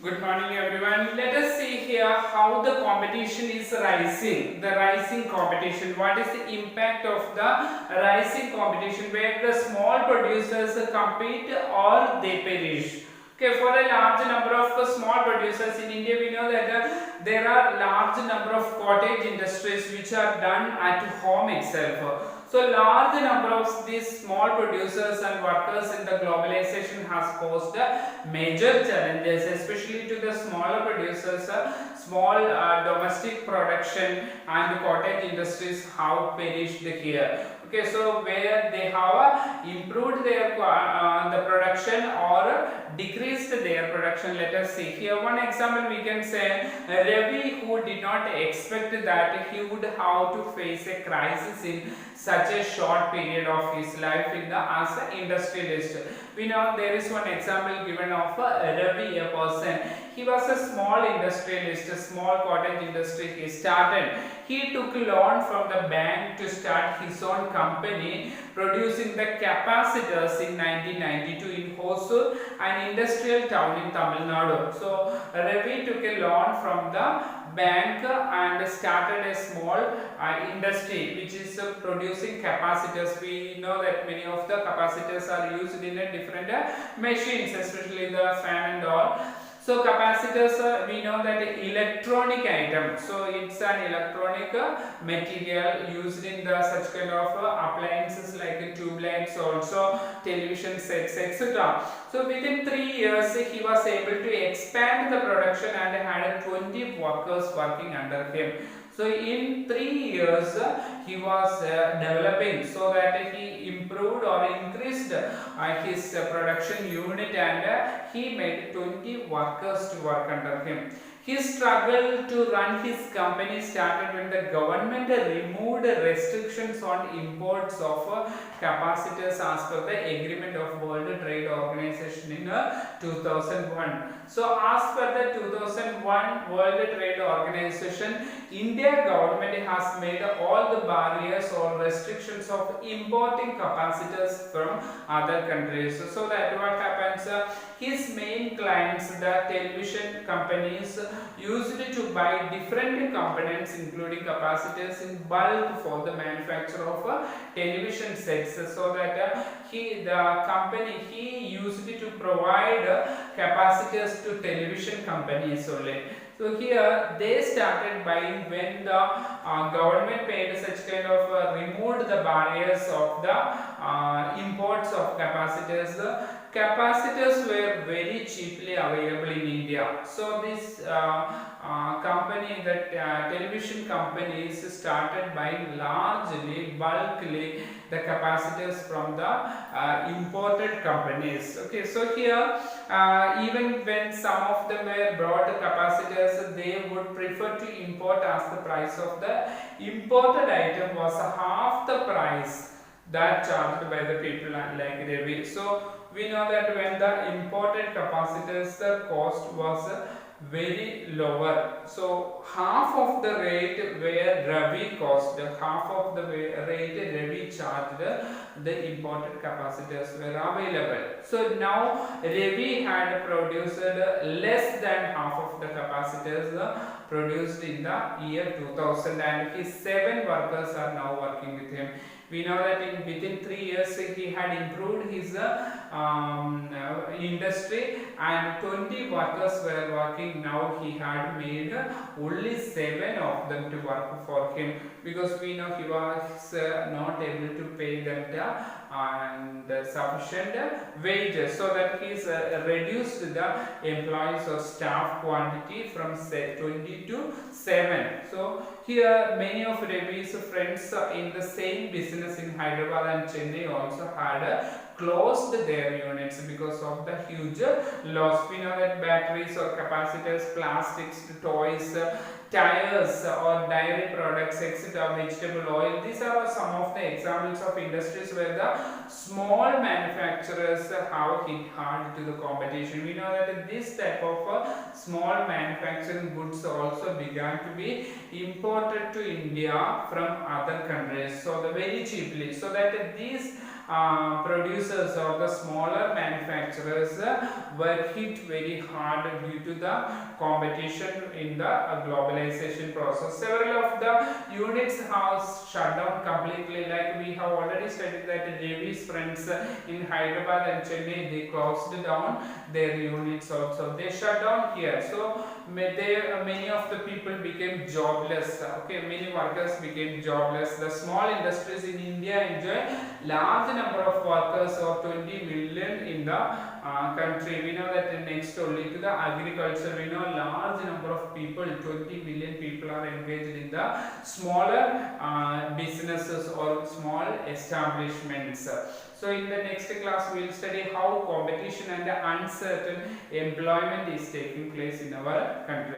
Good morning everyone. Let us see here how the competition is rising. The rising competition. What is the impact of the rising competition where the small producers compete or they perish? Okay, for a large number of small producers in India, we know that there are large number of cottage industries which are done at home itself. So large number of these small producers and workers in the globalization has posed major challenges, especially to the smaller producers. Small domestic production and cottage industries have perished here. Okay, so where they have improved their the production or decreased their production. Let us see here one example. We can say Ravi, who did not expect that he would have to face a crisis in such a short period of his life in the as an industrialist. We know there is one example given of Ravi, a person. He was a small industrialist, a small cottage industry he started. He took loan from the bank to start his own company producing the capacitors in 1992 in Hosur, an industrial town in Tamil Nadu. So Ravi took a loan from the bank and started a small industry which is producing capacitors. We know that many of the capacitors are used in a different machines, especially the fan and all. So capacitors, we know that electronic item. So it's an electronic material used in the such kind of appliances like tube lights, also television sets, etc. So within 3 years, he was able to expand the production and had 20 workers working under him. So in 3 years, he was developing so that he improved or increased his production unit, and he made 20 workers to work under him. His struggle to run his company started when the government removed restrictions on imports of capacitors as per the agreement of World Trade Organization in 2001. So as per the 2001 World Trade Organization, India government has made all the barriers or restrictions of importing capacitors from other countries. So that what happens, his main clients, the television companies, used to buy different components including capacitors in bulk for the manufacture of television sets, so that the company used to provide capacitors to television companies only. So here they started buying when the government made such kind of removed the barriers of the imports of capacitors. Capacitors were very cheaply available in India. So this company, that television companies started buying largely, bulkily the capacitors from the imported companies. Okay, so here even when some of them were brought capacitors, they would prefer to import as the price of the imported item was half the price that charged by the people like Ravi. So we know that when the imported capacitors, the cost was very lower. So half of the rate where Ravi cost, half of the rate Ravi charged, the imported capacitors were available. So now Ravi had produced less than half of the capacitors produced in the year 2000, and his 7 workers are now working with him. We know that within 3 years he had improved his industry, and 20 workers were working. Now he had made only 7 of them to work for him, because we know he was not able to pay them the sufficient wages, so that he's reduced the employees or staff quantity from 20 to 7. So here many of Ravi's friends in the same business in Hyderabad and Chennai also had closed their units because of the huge loss. We know that batteries or capacitors, plastics, toys, tires or dairy products, etc., vegetable oil, these are some of the examples of industries where the small manufacturers have hit hard to the competition. We know that this type of small manufacturing goods also began to be imported to India from other countries, so very cheaply, so that these producers or the smaller manufacturers were hit very hard due to the competition in the globalization process. Several of the units have shut down completely, like we have already studied that JV's friends in Hyderabad and Chennai, they closed down their units also, they shut down here. So many of the people became jobless. Okay, many workers became jobless. The small industries in India enjoy large number of workers, or 20 million in the country. We know that next only to the agriculture, we know large number of people, 20 million people are engaged in the smaller businesses or small establishments. So in the next class we will study how competition and uncertain employment is taking place in our country.